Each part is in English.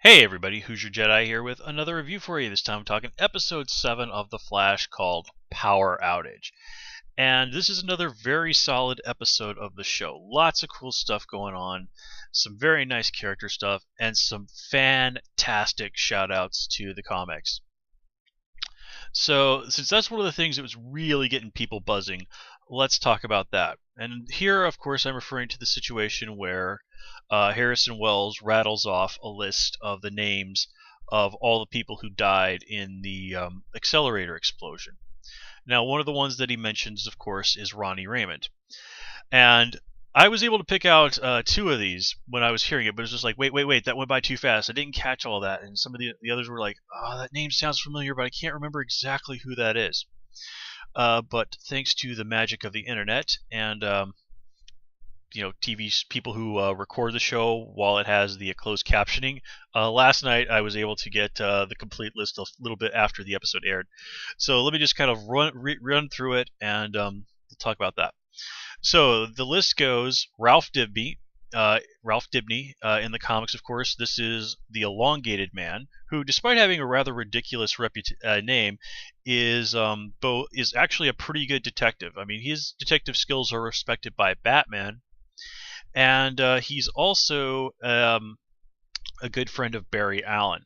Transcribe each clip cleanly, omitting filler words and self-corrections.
Hey everybody, Who's Your Jedi here with another review for you. This time I'm talking episode 7 of The Flash called Power Outage. And this is another very solid episode of the show. Lots of cool stuff going on, some very nice character stuff, and some fantastic shoutouts to the comics. So, since that's one of the things that was really getting people buzzing, let's talk about that. And here, of course, I'm referring to the situation where Harrison Wells rattles off a list of the names of all the people who died in the accelerator explosion. Now, one of the ones that he mentions, of course, is Ronnie Raymond. And I was able to pick out two of these when I was hearing it, but it was just like, wait, that went by too fast. I didn't catch all that. And some of the others were like, oh, that name sounds familiar, but I can't remember exactly who that is. But thanks to the magic of the internet and TV people who record the show while it has the closed captioning. Last night I was able to get the complete list a little bit after the episode aired. So let me just kind of run through it and we'll talk about that. So the list goes Ralph Dibny. In the comics, of course, this is the Elongated Man, who, despite having a rather ridiculous name, is actually a pretty good detective. I mean, his detective skills are respected by Batman, and he's also a good friend of Barry Allen.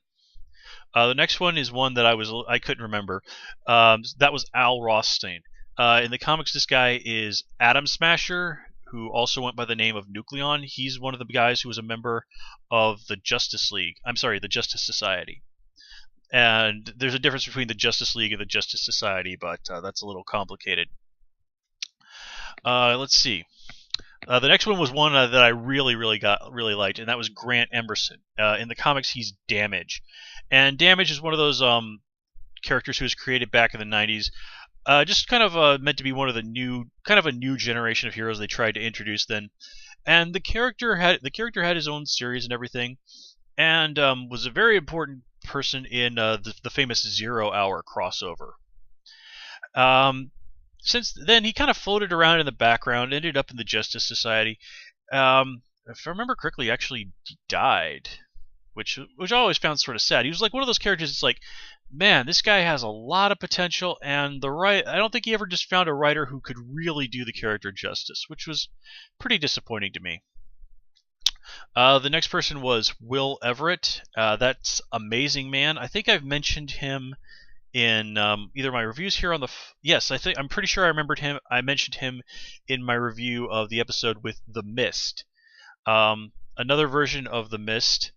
The next one is one that I couldn't remember. That was Al Rothstein. In the comics, this guy is Atom Smasher, who also went by the name of Nucleon. He's one of the guys who was a member of the Justice League. I'm sorry, the Justice Society. And there's a difference between the Justice League and the Justice Society, but that's a little complicated. Let's see. The next one was one that I really liked, and that was Grant Emerson. In the comics, he's Damage, and Damage is one of those characters who was created back in the '90s. Just kind of meant to be one of the new generation of heroes they tried to introduce then, and the character had his own series and everything, and was a very important person in the famous 0 Hour crossover. Since then, he kind of floated around in the background, ended up in the Justice Society. If I remember correctly, actually died, which I always found sort of sad. He was like one of those characters. It's like, man, this guy has a lot of potential, and I don't think he ever just found a writer who could really do the character justice, which was pretty disappointing to me. The next person was Will Everett. That's Amazing Man. I think I've mentioned him in either my reviews here on the yes, I'm pretty sure I mentioned him in my review of the episode with The Mist. Another version of The Mist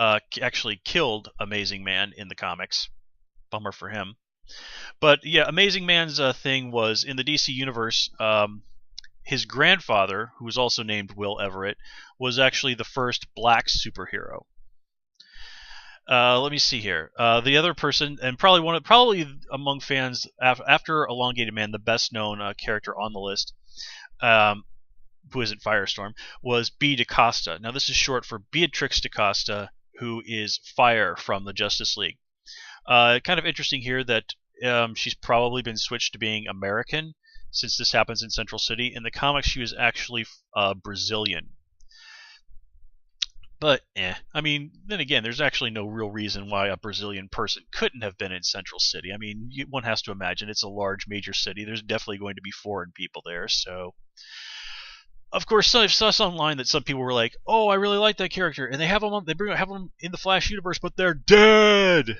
actually killed Amazing Man in the comics. Bummer for him. But yeah, Amazing Man's thing was in the DC universe. His grandfather, who was also named Will Everett, was actually the first black superhero. Let me see here. The other person, and probably among fans after Elongated Man, the best known character on the list, who isn't Firestorm, was B. DaCosta. Now this is short for Beatrix DaCosta, who is Fire from the Justice League. Kind of interesting here that she's probably been switched to being American, since this happens in Central City. In the comics, she was actually Brazilian. But, I mean, then again, there's actually no real reason why a Brazilian person couldn't have been in Central City. I mean, one has to imagine it's a large major city. There's definitely going to be foreign people there, so... Of course, I saw online that some people were like, "Oh, I really like that character," and they have them in the Flash universe, but they're dead.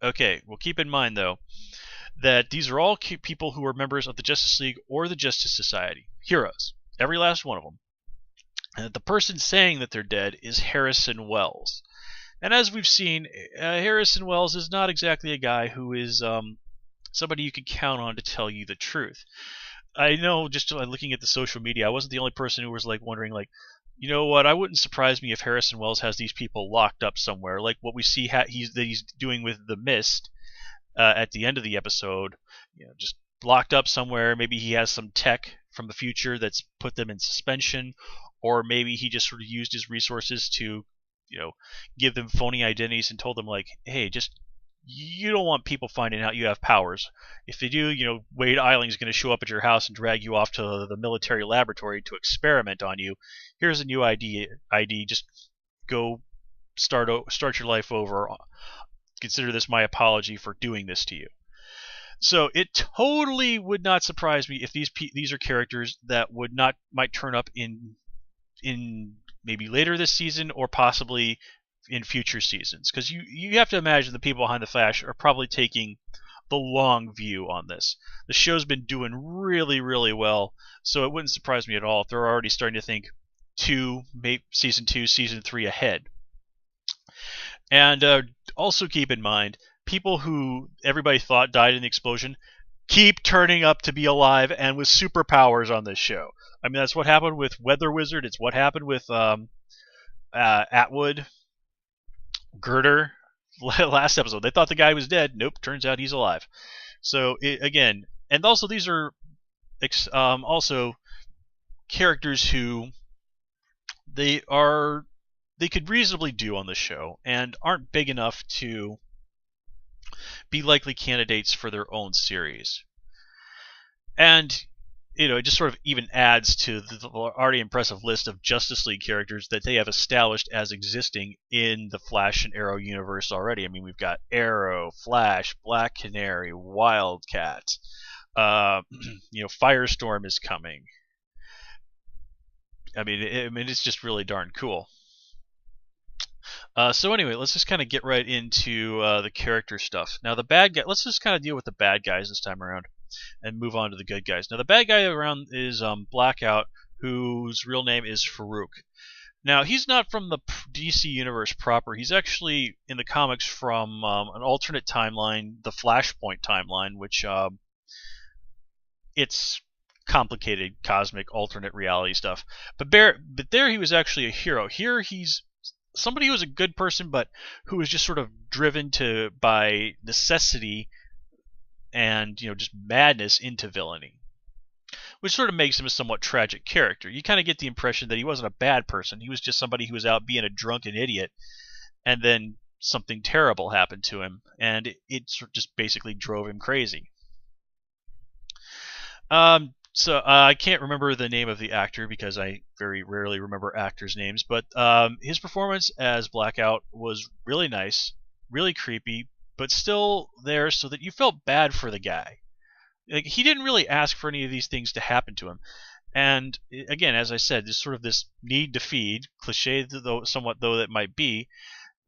Okay, well, keep in mind though that these are all people who are members of the Justice League or the Justice Society, heroes, every last one of them. And the person saying that they're dead is Harrison Wells. And as we've seen, Harrison Wells is not exactly a guy who is somebody you can count on to tell you the truth. I know, just looking at the social media, I wasn't the only person who was like wondering, like, you know what? I wouldn't surprise me if Harrison Wells has these people locked up somewhere, like what we see he's doing with the Mist at the end of the episode. Just locked up somewhere. Maybe he has some tech from the future that's put them in suspension, or maybe he just sort of used his resources to, give them phony identities and told them like, hey, you don't want people finding out you have powers. If they do, Wade Eiling's going to show up at your house and drag you off to the military laboratory to experiment on you. Here's a new ID. Just go start your life over. Consider this my apology for doing this to you. So it totally would not surprise me if these are characters that might turn up in maybe later this season or possibly in future seasons, because you have to imagine the people behind the Flash are probably taking the long view on this. The show's been doing really, really well, so it wouldn't surprise me at all if they're already starting to think season 2, season 3 ahead. And also keep in mind, people who everybody thought died in the explosion keep turning up to be alive and with superpowers on this show. I mean, that's what happened with Weather Wizard. It's what happened with Atwood, Girder. Last episode, they thought the guy was dead. Nope, turns out he's alive. So again, and also these are also characters who they could reasonably do on the show and aren't big enough to be likely candidates for their own series. And it just sort of even adds to the already impressive list of Justice League characters that they have established as existing in the Flash and Arrow universe already. I mean, we've got Arrow, Flash, Black Canary, Wildcat. Firestorm is coming. I mean, it's just really darn cool. So anyway, let's just kind of get right into the character stuff. Now, the bad guy. Let's just kind of deal with the bad guys this time around, and move on to the good guys. Now, the bad guy around is Blackout, whose real name is Farouk. Now, he's not from the DC universe proper. He's actually in the comics from an alternate timeline, the Flashpoint timeline, which it's complicated, cosmic, alternate reality stuff. But there he was actually a hero. Here he's somebody who was a good person, but who was just sort of driven by necessity and just madness into villainy, which sort of makes him a somewhat tragic character. You kind of get the impression that he wasn't a bad person. He was just somebody who was out being a drunken idiot, and then something terrible happened to him, and it just basically drove him crazy. So I can't remember the name of the actor because I very rarely remember actors' names, but his performance as Blackout was really nice, really creepy, but still there so that you felt bad for the guy. Like, he didn't really ask for any of these things to happen to him. And again, as I said, this need to feed, cliche somewhat though that might be,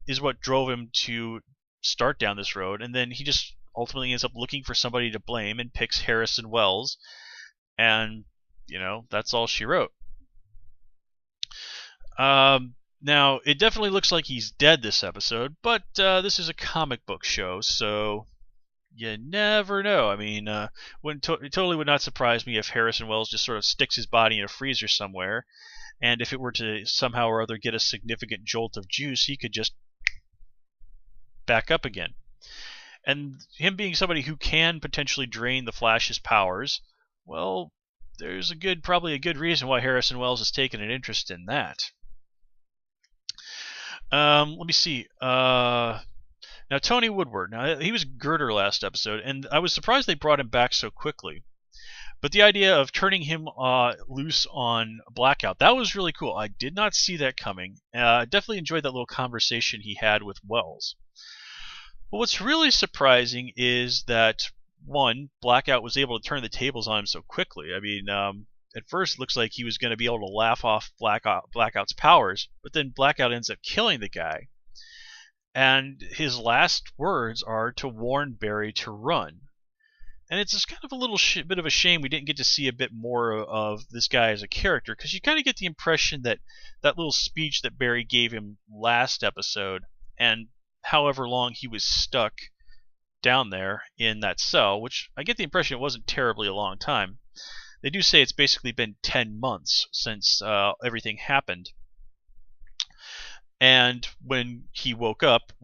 is what drove him to start down this road. And then he just ultimately ends up looking for somebody to blame and picks Harrison Wells. And, that's all she wrote. Now, it definitely looks like he's dead this episode, but this is a comic book show, so you never know. I mean, it totally would not surprise me if Harrison Wells just sort of sticks his body in a freezer somewhere, and if it were to somehow or other get a significant jolt of juice, he could just back up again. And him being somebody who can potentially drain the Flash's powers, well, there's probably a good reason why Harrison Wells has taken an interest in that. Let me see. Now, Tony Woodward. Now, he was Girder last episode, and I was surprised they brought him back so quickly. But the idea of turning him loose on Blackout, that was really cool. I did not see that coming. I definitely enjoyed that little conversation he had with Wells. But what's really surprising is that, one, Blackout was able to turn the tables on him so quickly. I mean, at first it looks like he was going to be able to laugh off Blackout's powers, but then Blackout ends up killing the guy. And his last words are to warn Barry to run. And it's just kind of a little bit of a shame we didn't get to see a bit more of this guy as a character, because you kind of get the impression that that little speech that Barry gave him last episode, and however long he was stuck down there in that cell, which I get the impression it wasn't terribly a long time. They do say it's basically been 10 months since everything happened. And when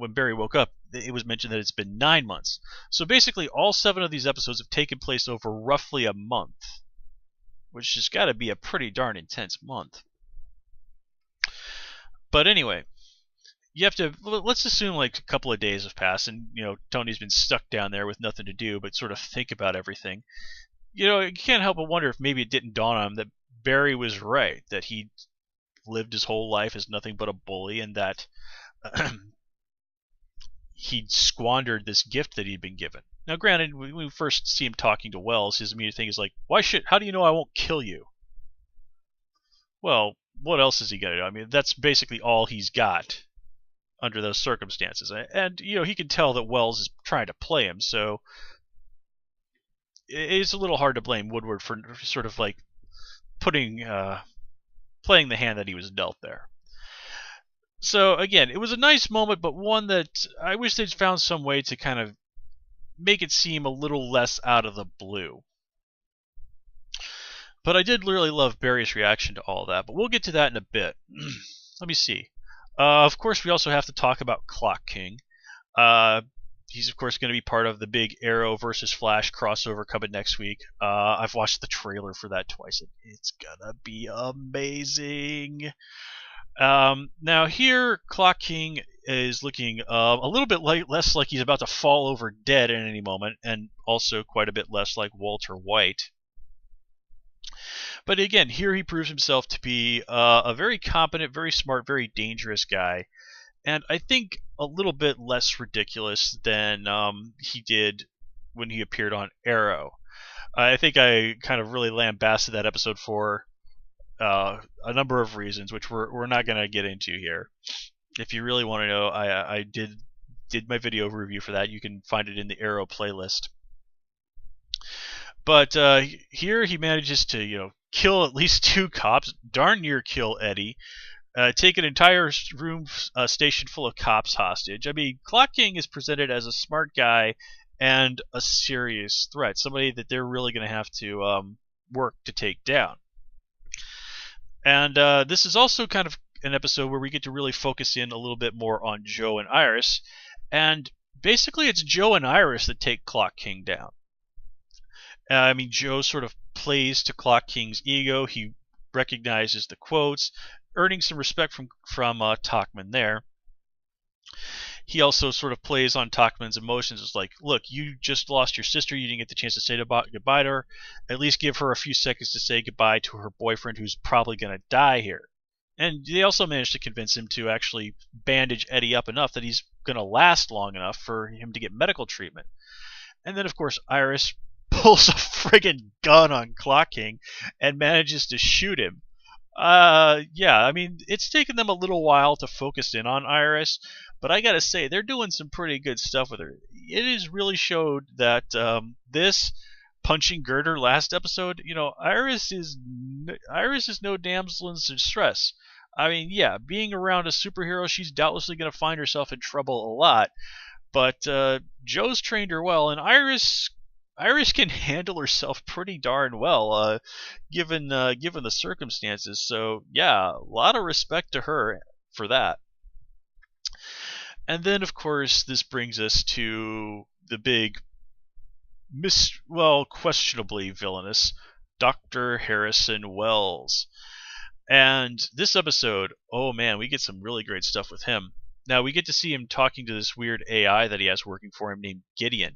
Barry woke up, it was mentioned that it's been 9 months. So basically all 7 of these episodes have taken place over roughly a month, which has got to be a pretty darn intense month. But anyway, let's assume like a couple of days have passed, and Tony's been stuck down there with nothing to do but sort of think about everything. You can't help but wonder if maybe it didn't dawn on him that Barry was right, that he lived his whole life as nothing but a bully, and that he'd squandered this gift that he'd been given. Now, granted, when we first see him talking to Wells, his immediate thing is like, how do you know I won't kill you? Well, what else is he going to do? I mean, that's basically all he's got under those circumstances. And, he can tell that Wells is trying to play him, so it's a little hard to blame Woodward for sort of like playing the hand that he was dealt there. So again, it was a nice moment, but one that I wish they'd found some way to kind of make it seem a little less out of the blue. But I did really love Barry's reaction to all that, but we'll get to that in a bit. Let me see. Of course, we also have to talk about Clock King. He's, of course, going to be part of the big Arrow versus Flash crossover coming next week. I've watched the trailer for that twice. It's going to be amazing. Now here, Clock King is looking a little bit less like he's about to fall over dead at any moment, and also quite a bit less like Walter White. But again, here he proves himself to be a very competent, very smart, very dangerous guy, and I think a little bit less ridiculous than he did when he appeared on Arrow. I think I kind of really lambasted that episode for a number of reasons, which we're not going to get into here. If you really want to know, I did my video review for that. You can find it in the Arrow playlist. But here he manages to kill at least 2 cops, darn near kill Eddie, take an entire room station full of cops hostage. I mean, Clock King is presented as a smart guy and a serious threat, somebody that they're really going to have to work to take down. And this is also kind of an episode where we get to really focus in a little bit more on Joe and Iris. And basically it's Joe and Iris that take Clock King down. I mean, Joe sort of plays to Clock King's ego. He recognizes the quotes, earning some respect from Tachman there. He also sort of plays on Tachman's emotions. It's like, look, you just lost your sister. You didn't get the chance to say goodbye to her. At least give her a few seconds to say goodbye to her boyfriend who's probably going to die here. And they also managed to convince him to actually bandage Eddie up enough that he's going to last long enough for him to get medical treatment. And then, of course, Iris pulls a friggin' gun on Clock King and manages to shoot him. Yeah, I mean, it's taken them a little while to focus in on Iris, but I gotta say, they're doing some pretty good stuff with her. It has really showed that this punching Girder last episode, Iris is no damsel in distress. I mean, yeah, being around a superhero, she's doubtlessly going to find herself in trouble a lot, but Joe's trained her well, and Iris can handle herself pretty darn well, given the circumstances. So yeah, a lot of respect to her for that. And then, of course, this brings us to the big, questionably villainous Dr. Harrison Wells. And this episode, oh man, we get some really great stuff with him. Now, we get to see him talking to this weird AI that he has working for him named Gideon.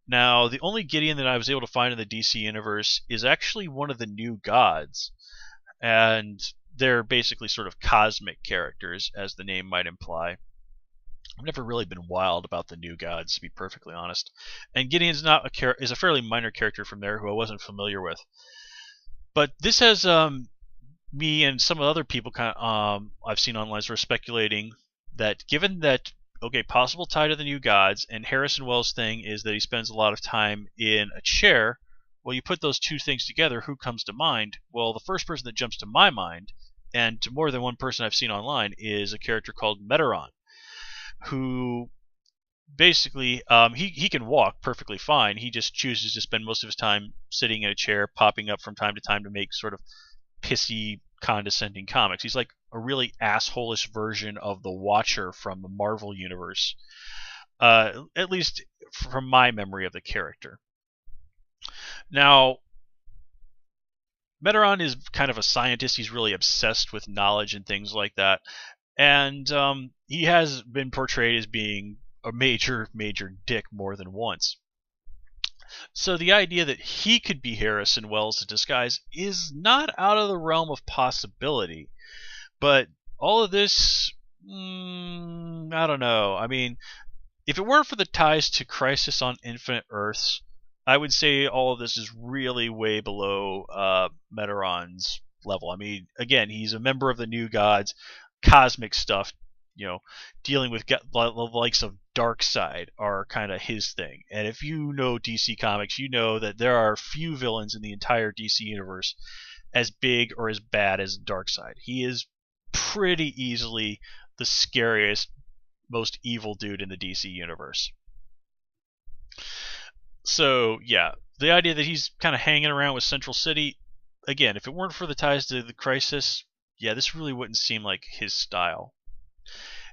Now, the only Gideon that I was able to find in the DC universe is actually one of the new gods. And they're basically sort of cosmic characters, as the name might imply. I've never really been wild about the new gods, to be perfectly honest. And Gideon's is a fairly minor character from there who I wasn't familiar with. But this has me and some other people I've seen online sort of speculating that given that, okay, possible tie to the new gods, and Harrison Wells' thing is that he spends a lot of time in a chair, well, you put those two things together, who comes to mind? Well, the first person that jumps to my mind, and to more than one person I've seen online, is a character called Meteron, who basically, he can walk perfectly fine. He just chooses to spend most of his time sitting in a chair, popping up from time to time to make sort of pissy, condescending comics. He's like a really asshole-ish version of the Watcher from the Marvel Universe, at least from my memory of the character. Now, Meteron is kind of a scientist. He's really obsessed with knowledge and things like that. And he has been portrayed as being a major, major dick more than once. So the idea that he could be Harrison Wells in disguise is not out of the realm of possibility. But all of this, I don't know. I mean, if it weren't for the ties to Crisis on Infinite Earths, I would say all of this is really way below Meteron's level. I mean, again, he's a member of the New Gods, cosmic stuff. You know, dealing with the likes of Darkseid are kind of his thing. And if you know DC Comics, you know that there are few villains in the entire DC universe as big or as bad as Darkseid. He is pretty easily the scariest, most evil dude in the DC universe. So, yeah, the idea that he's kind of hanging around with Central City, again, if it weren't for the ties to the Crisis, yeah, this really wouldn't seem like his style.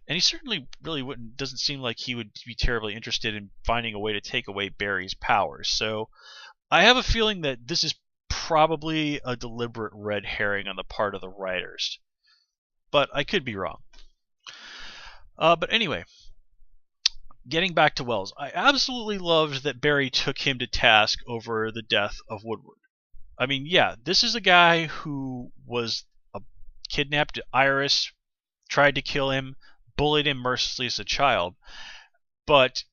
And he certainly really doesn't seem like he would be terribly interested in finding a way to take away Barry's powers. So I have a feeling that this is probably a deliberate red herring on the part of the writers. But I could be wrong. But anyway, getting back to Wells, I absolutely loved that Barry took him to task over the death of Woodward. I mean, yeah, this is a guy who was kidnapped Iris, tried to kill him, bullied him mercilessly as a child, but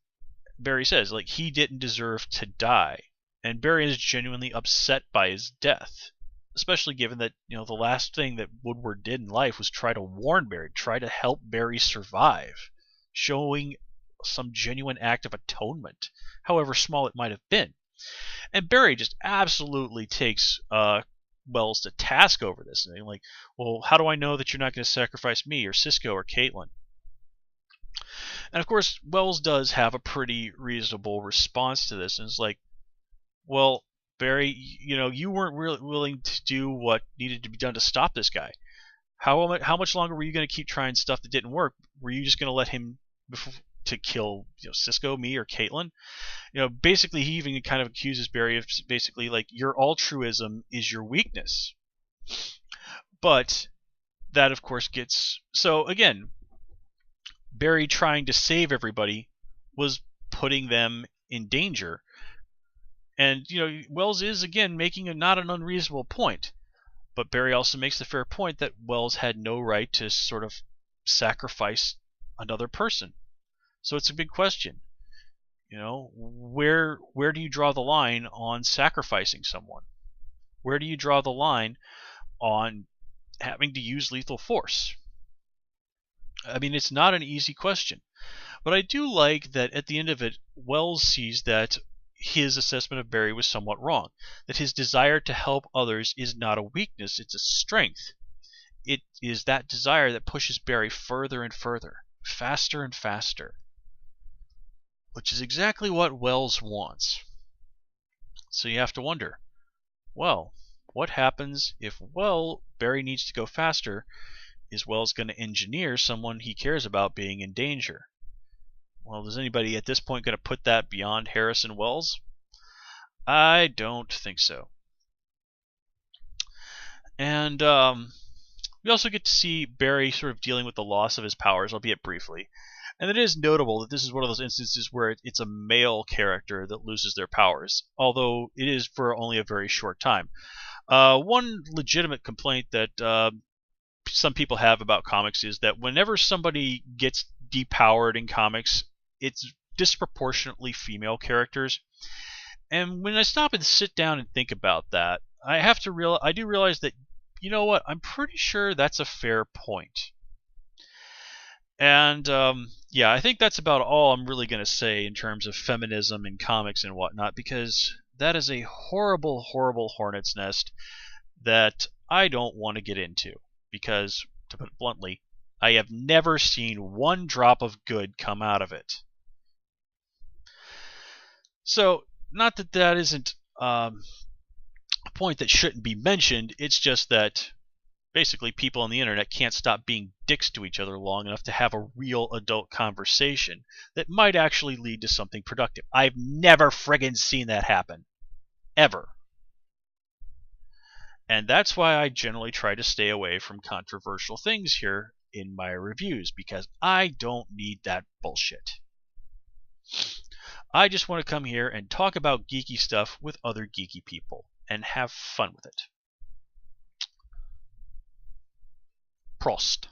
Barry says, like, he didn't deserve to die. And Barry is genuinely upset by his death, especially given that, you know, the last thing that Woodward did in life was try to warn Barry, try to help Barry survive, showing some genuine act of atonement, however small it might have been. And Barry just absolutely takes Wells to task over this. And like, well, how do I know that you're not going to sacrifice me or Cisco or Caitlin? And of course, Wells does have a pretty reasonable response to this, and it's like, well, Barry, you know, you weren't really willing to do what needed to be done to stop this guy. How much longer were you going to keep trying stuff that didn't work? Were you just going to let him to kill, you know, Cisco, me, or Caitlin? You know, basically, he even kind of accuses Barry of basically like, your altruism is your weakness. But that, of course, gets so again. Barry trying to save everybody was putting them in danger. And, you know, Wells is, again, making not an unreasonable point. But Barry also makes the fair point that Wells had no right to sort of sacrifice another person. So it's a big question. You know, where do you draw the line on sacrificing someone? Where do you draw the line on having to use lethal force? I mean, it's not an easy question. But I do like that at the end of it, Wells sees that his assessment of Barry was somewhat wrong. That his desire to help others is not a weakness, it's a strength. It is that desire that pushes Barry further and further, faster and faster. Which is exactly what Wells wants. So you have to wonder, well, what happens if, well, Barry needs to go faster? Is Wells going to engineer someone he cares about being in danger? Well, is anybody at this point going to put that beyond Harrison Wells? I don't think so. And we also get to see Barry sort of dealing with the loss of his powers, albeit briefly. And it is notable that this is one of those instances where it's a male character that loses their powers, although it is for only a very short time. One legitimate complaint that some people have about comics is that whenever somebody gets depowered in comics, it's disproportionately female characters. And when I stop and sit down and think about that, I do realize that, you know what, I'm pretty sure that's a fair point. And yeah, I think that's about all I'm really going to say in terms of feminism in comics and whatnot, because that is a horrible, horrible hornet's nest that I don't want to get into. Because, to put it bluntly, I have never seen one drop of good come out of it. So, not that that isn't a point that shouldn't be mentioned, it's just that basically people on the internet can't stop being dicks to each other long enough to have a real adult conversation that might actually lead to something productive. I've never friggin' seen that happen. Ever. And that's why I generally try to stay away from controversial things here in my reviews, because I don't need that bullshit. I just want to come here and talk about geeky stuff with other geeky people and have fun with it. Prost.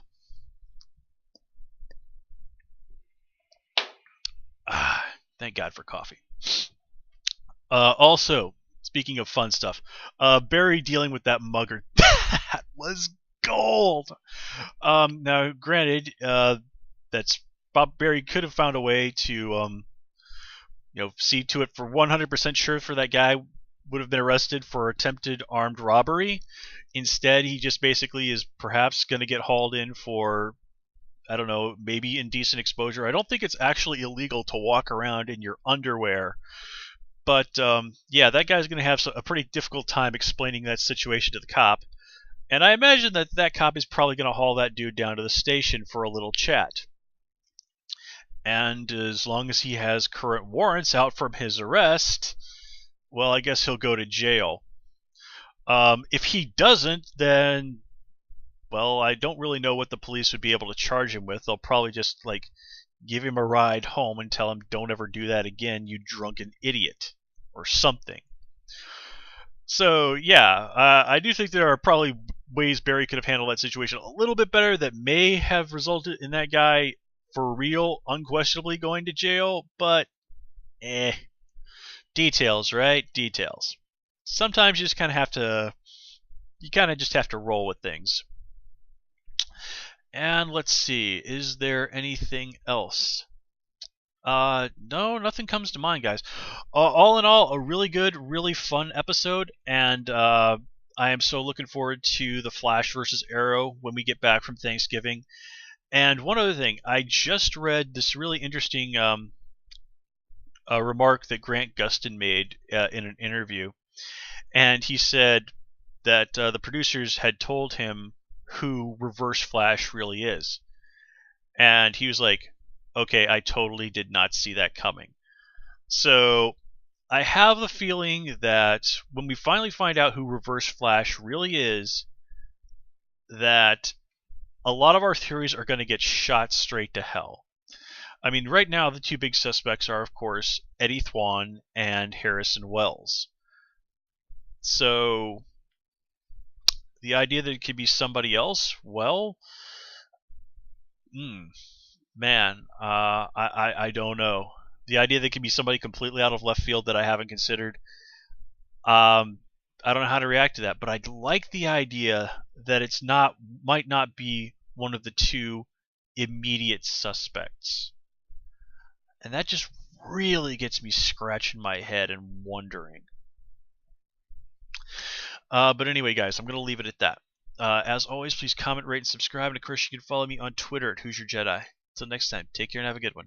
Thank God for coffee. Also, speaking of fun stuff, Barry dealing with that mugger, that was gold. Now, granted, that's Bob Barry could have found a way to see to it for 100% sure for that guy would have been arrested for attempted armed robbery. Instead, he just basically is perhaps going to get hauled in for, I don't know, maybe indecent exposure. I don't think it's actually illegal to walk around in your underwear. But yeah, that guy's going to have a pretty difficult time explaining that situation to the cop. And I imagine that that cop is probably going to haul that dude down to the station for a little chat. And as long as he has current warrants out from his arrest, well, I guess he'll go to jail. If he doesn't, then, well, I don't really know what the police would be able to charge him with. They'll probably just, give him a ride home and tell him, don't ever do that again, you drunken idiot, or something. So, yeah, I do think there are probably ways Barry could have handled that situation a little bit better that may have resulted in that guy, for real, unquestionably going to jail, but, details, right? Details. Sometimes you just kind of just have to roll with things. And let's see, is there anything else? No, nothing comes to mind, guys. All in all, a really good, really fun episode, and I am so looking forward to the Flash versus Arrow when we get back from Thanksgiving. And one other thing, I just read this really interesting remark that Grant Gustin made in an interview, and he said that the producers had told him who Reverse Flash really is. And he was like, okay, I totally did not see that coming. So I have the feeling that when we finally find out who Reverse Flash really is, that a lot of our theories are going to get shot straight to hell. I mean, right now the two big suspects are, of course, Eddie Thwan and Harrison Wells. So the idea that it could be somebody else, well, man, I don't know. The idea that it could be somebody completely out of left field that I haven't considered, I don't know how to react to that. But I like the idea that might not be one of the two immediate suspects, and that just really gets me scratching my head and wondering. But anyway, guys, I'm going to leave it at that. As always, please comment, rate, and subscribe. And of course, you can follow me on Twitter at Who's Your Jedi. Until next time, take care and have a good one.